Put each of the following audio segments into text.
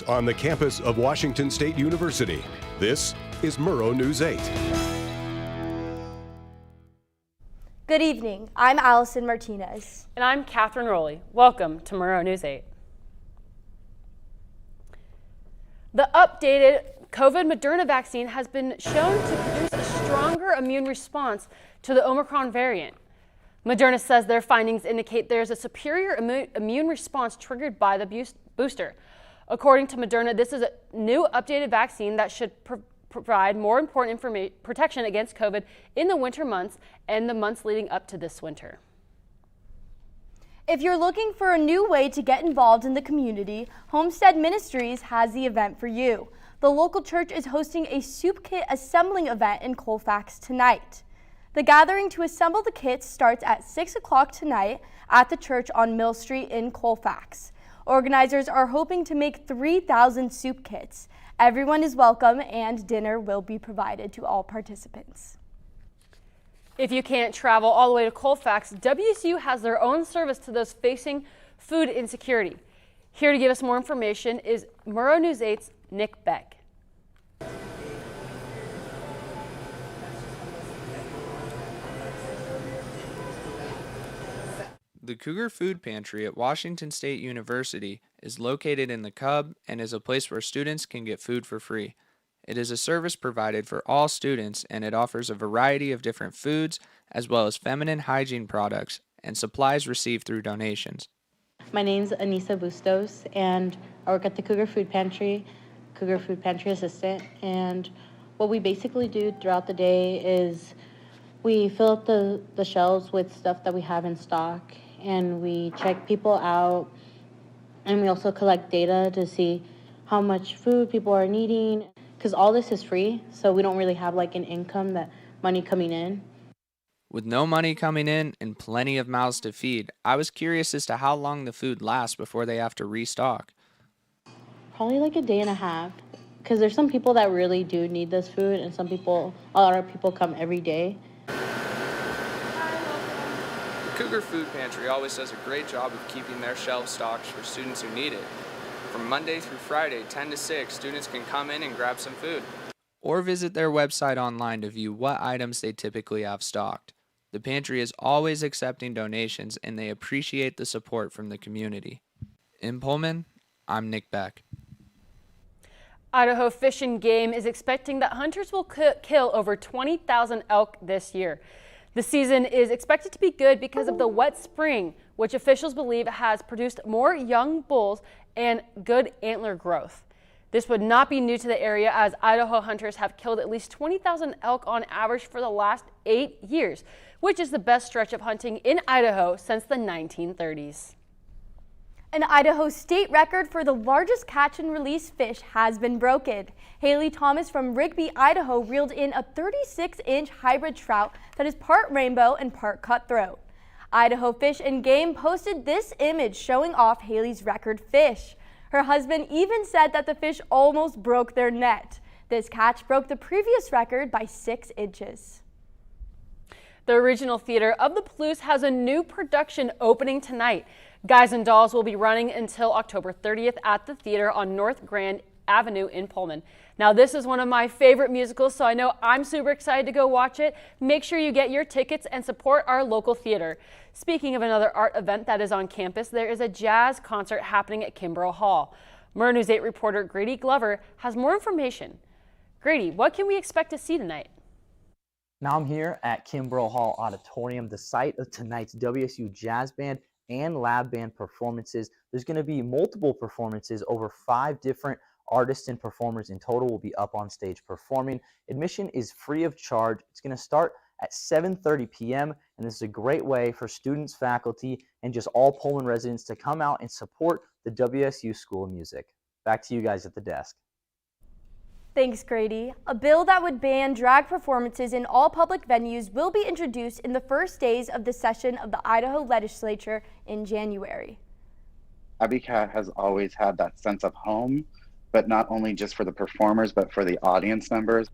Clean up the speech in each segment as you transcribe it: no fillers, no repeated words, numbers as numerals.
On the campus of Washington State University, this is Murrow News 8. Good evening, I'm Allison Martinez. And I'm Catherine Rowley. Welcome to Murrow News 8. The updated COVID Moderna vaccine has been shown to produce a stronger immune response to the Omicron variant. Moderna says their findings indicate there's a superior immune response triggered by the booster. According to Moderna, this is a new updated vaccine that should provide more important protection against COVID in the winter months and the months leading up to this winter. If you're looking for a new way to get involved in the community, Homestead Ministries has the event for you. The local church is hosting a soup kit assembling event in Colfax tonight. The gathering to assemble the kits starts at 6 o'clock tonight at the church on Mill Street in Colfax. Organizers are hoping to make 3,000 soup kits. Everyone is welcome and dinner will be provided to all participants. If you can't travel all the way to Colfax, WSU has their own service to those facing food insecurity. Here to give us more information is Murrow News 8's Nick Beck. The Cougar Food Pantry at Washington State University is located in the Cub and is a place where students can get food for free. It is a service provided for all students, and it offers a variety of different foods as well as feminine hygiene products and supplies received through donations. My name's Anissa Bustos, and I work at the Cougar Food Pantry assistant. And what we basically do throughout the day is we fill up the shelves with stuff that we have in stock, and we check people out, and we also collect data to see how much food people are needing, because all this is free, so we don't really have like an income, that money coming in. With no money coming in and plenty of mouths to feed, I was curious as to how long the food lasts before they have to restock. Probably like a day and a half, because there's some people that really do need this food, and a lot of people come every day. The Cougar Food Pantry always does a great job of keeping their shelves stocked for students who need it. From Monday through Friday, 10 to 6, students can come in and grab some food. Or visit their website online to view what items they typically have stocked. The pantry is always accepting donations, and they appreciate the support from the community. In Pullman, I'm Nick Beck. Idaho Fish and Game is expecting that hunters will kill over 20,000 elk this year. The season is expected to be good because of the wet spring, which officials believe has produced more young bulls and good antler growth. This would not be new to the area, as Idaho hunters have killed at least 20,000 elk on average for the last 8 years, which is the best stretch of hunting in Idaho since the 1930s. An Idaho state record for the largest catch and release fish has been broken. Haley Thomas from Rigby, Idaho reeled in a 36-inch hybrid trout that is part rainbow and part cutthroat. Idaho Fish and Game posted this image showing off Haley's record fish. Her husband even said that the fish almost broke their net. This catch broke the previous record by 6 inches. The original theater of the Palouse has a new production opening tonight. Guys and Dolls will be running until October 30th at the theater on North Grand Avenue in Pullman. Now, this is one of my favorite musicals, so I know I'm super excited to go watch it. Make sure you get your tickets and support our local theater. Speaking of another art event that is on campus, there is a jazz concert happening at Kimbrough Hall. Murrow News 8 reporter Grady Glover has more information. Grady, what can we expect to see tonight? Now I'm here at Kimbrough Hall Auditorium, the site of tonight's WSU Jazz Band and Lab Band performances. There's going to be multiple performances. Over 5 different artists and performers in total will be up on stage performing. Admission is free of charge. It's going to start at 7:30 p.m. and this is a great way for students, faculty, and just all Pullman residents to come out and support the WSU School of Music. Back to you guys at the desk. Thanks, Grady. A bill that would ban drag performances in all public venues will be introduced in the first days of the session of the Idaho legislature in January. Cat has always had that sense of home, but not only just for the performers, but for the audience members.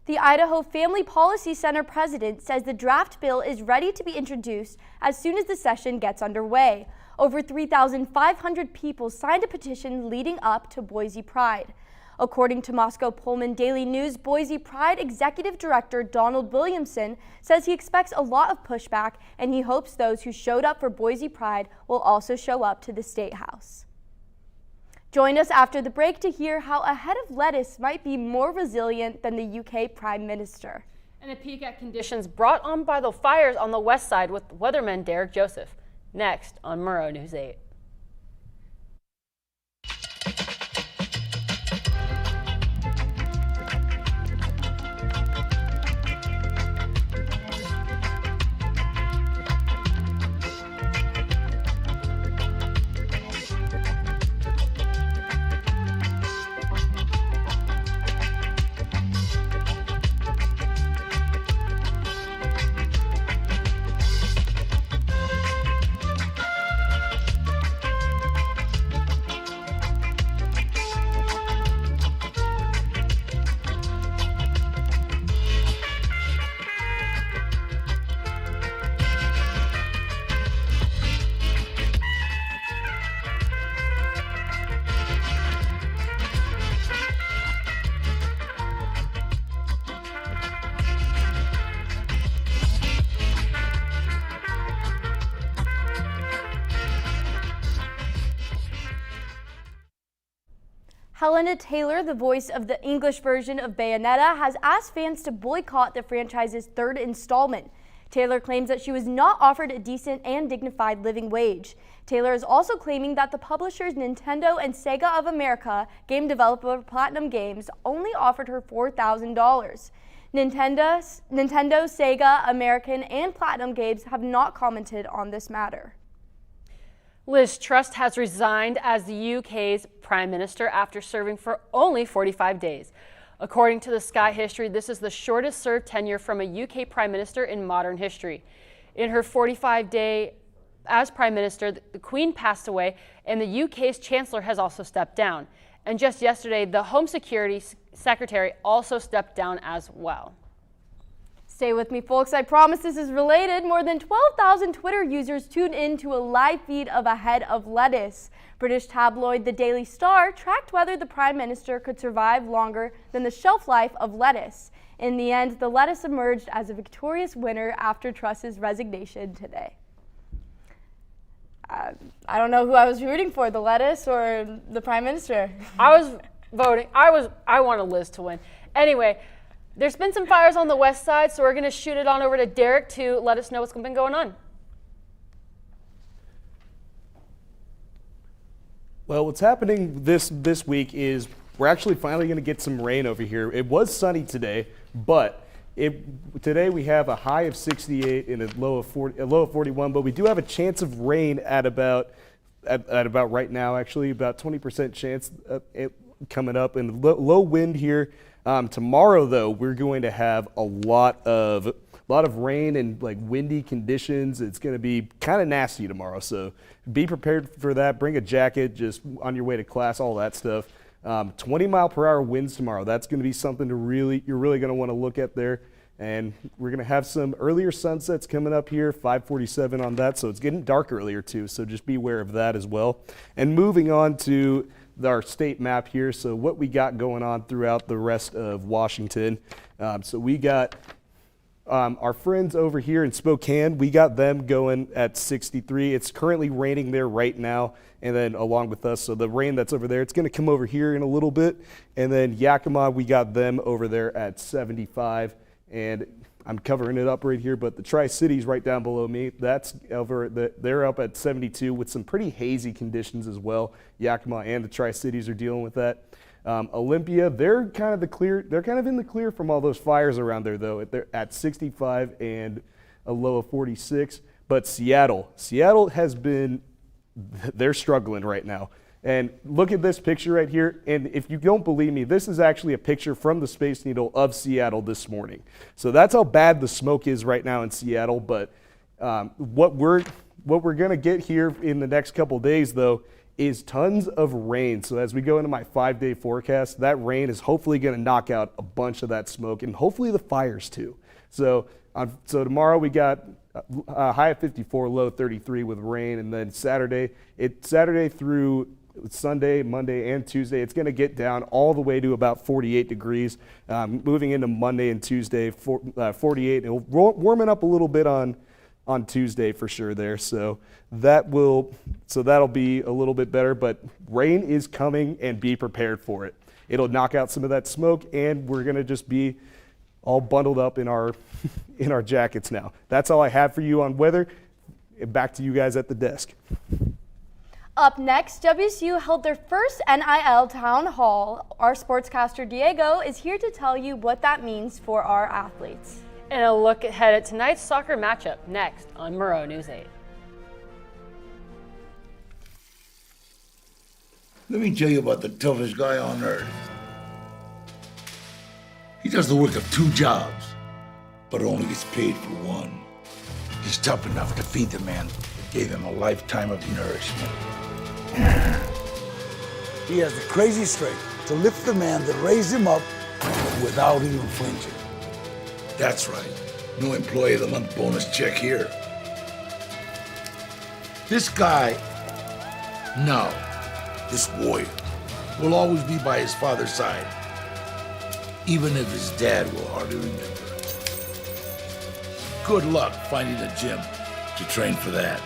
The Idaho Family Policy Center president says the draft bill is ready to be introduced as soon as the session gets underway. Over 3,500 people signed a petition leading up to Boise Pride. According to Moscow Pullman Daily News, Boise Pride Executive Director Donald Williamson says he expects a lot of pushback, and he hopes those who showed up for Boise Pride will also show up to the State House. Join us after the break to hear how a head of lettuce might be more resilient than the UK Prime Minister. And a peek at conditions brought on by the fires on the west side with weatherman Derek Joseph. Next on Murrow News 8. Helena Taylor, the voice of the English version of Bayonetta, has asked fans to boycott the franchise's third installment. Taylor claims that she was not offered a decent and dignified living wage. Taylor is also claiming that the publishers Nintendo and Sega of America, game developer Platinum Games, only offered her $4,000. Nintendo, Sega, American, and Platinum Games have not commented on this matter. Liz Truss has resigned as the UK's Prime Minister after serving for only 45 days. According to the Sky History, this is the shortest served tenure from a UK Prime Minister in modern history. In her 45-day as Prime Minister, the Queen passed away and the UK's Chancellor has also stepped down. And just yesterday, the Home Security Secretary also stepped down as well. Stay with me, folks. I promise this is related. More than 12,000 Twitter users tuned in to a live feed of a head of lettuce. British tabloid The Daily Star tracked whether the Prime Minister could survive longer than the shelf life of lettuce. In the end, the lettuce emerged as a victorious winner after Truss's resignation today. I don't know who I was rooting for, the lettuce or the Prime Minister. I was voting. I wanted Liz to win. Anyway, there's been some fires on the west side, so we're going to shoot it on over to Derek to let us know what's been going on. Well, what's happening this week is we're actually finally going to get some rain over here. It was sunny today, but today we have a high of 68 and a low of 41, but we do have a chance of rain at about right now, actually, about 20% chance of it coming up, and low wind here. Tomorrow, though, we're going to have a lot of rain and like windy conditions. It's going to be kind of nasty tomorrow, so be prepared for that. Bring a jacket just on your way to class, all that stuff. 20-mile-per-hour winds tomorrow. That's going to be something you're really going to want to look at there. And we're going to have some earlier sunsets coming up here, 5:47 on that, so it's getting dark earlier too, so just be aware of that as well. And moving on to our state map here, so what we got going on throughout the rest of Washington. So we got our friends over here in Spokane, we got them going at 63. It's currently raining there right now, and then along with us, so the rain that's over there, it's going to come over here in a little bit. And then Yakima, we got them over there at 75. And I'm covering it up right here, but the Tri-Cities right down below me, that's they're up at 72 with some pretty hazy conditions as well. Yakima and the Tri-Cities are dealing with that. Olympia, they're kind of in the clear from all those fires around there, though. They're at 65 and a low of 46. But Seattle has been, they're struggling right now. And look at this picture right here. And if you don't believe me, this is actually a picture from the Space Needle of Seattle this morning. So that's how bad the smoke is right now in Seattle. But what we're going to get here in the next couple days, though, is tons of rain. So as we go into my 5-day forecast, that rain is hopefully going to knock out a bunch of that smoke and hopefully the fires too. So tomorrow we got high of 54, low 33 with rain. And then Saturday through Sunday, Monday, and Tuesday, it's going to get down all the way to about 48 degrees. Moving into Monday and Tuesday, 48. It'll warming up a little bit on Tuesday for sure there. So that'll be a little bit better, but rain is coming and be prepared for it. It'll knock out some of that smoke, and we're going to just be all bundled up in our jackets now. That's all I have for you on weather. Back to you guys at the desk. Up next, WSU held their first NIL town hall. Our sportscaster Diego is here to tell you what that means for our athletes. And a look ahead at tonight's soccer matchup next on Murrow News 8. Let me tell you about the toughest guy on earth. He does the work of 2 jobs, but only gets paid for one. He's tough enough to feed the man that gave him a lifetime of nourishment. He has the crazy strength to lift the man that raised him up without even flinching. That's right. No employee of the month bonus check here. This guy, no, this warrior, will always be by his father's side, even if his dad will hardly remember. Good luck finding a gym to train for that.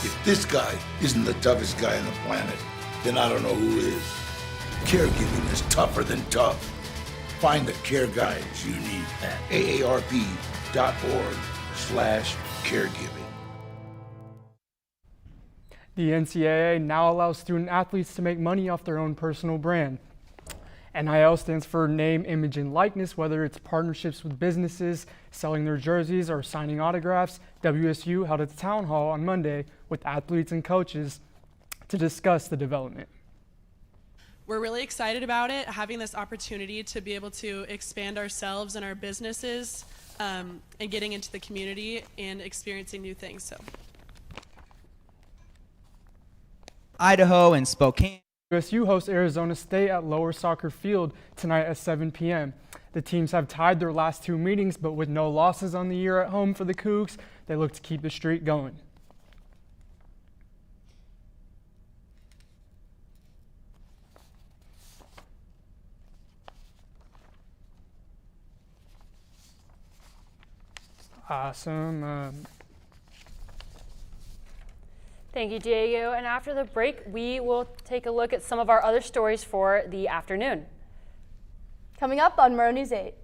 If this guy isn't the toughest guy on the planet, then I don't know who is. Caregiving is tougher than tough. Find the care guides you need at aarp.org/caregiving. The NCAA now allows student athletes to make money off their own personal brand. NIL stands for name, image, and likeness, whether it's partnerships with businesses, selling their jerseys, or signing autographs. WSU held a town hall on Monday with athletes and coaches to discuss the development. We're really excited about it, having this opportunity to be able to expand ourselves and our businesses and getting into the community and experiencing new things. So, Idaho and Spokane. WSU hosts Arizona State at Lower Soccer Field tonight at 7 p.m. The teams have tied their last 2 meetings, but with no losses on the year at home for the Cougs, they look to keep the streak going. Awesome. Thank you, Diego. And after the break, we will take a look at some of our other stories for the afternoon. Coming up on Murrow News 8.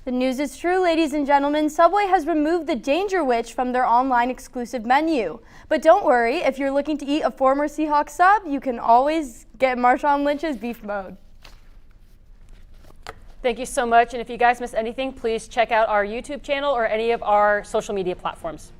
The news is true, ladies and gentlemen. Subway has removed the Danger Witch from their online exclusive menu. But don't worry, if you're looking to eat a former Seahawks sub, you can always get Marshawn Lynch's beef mode. Thank you so much. And if you guys missed anything, please check out our YouTube channel or any of our social media platforms.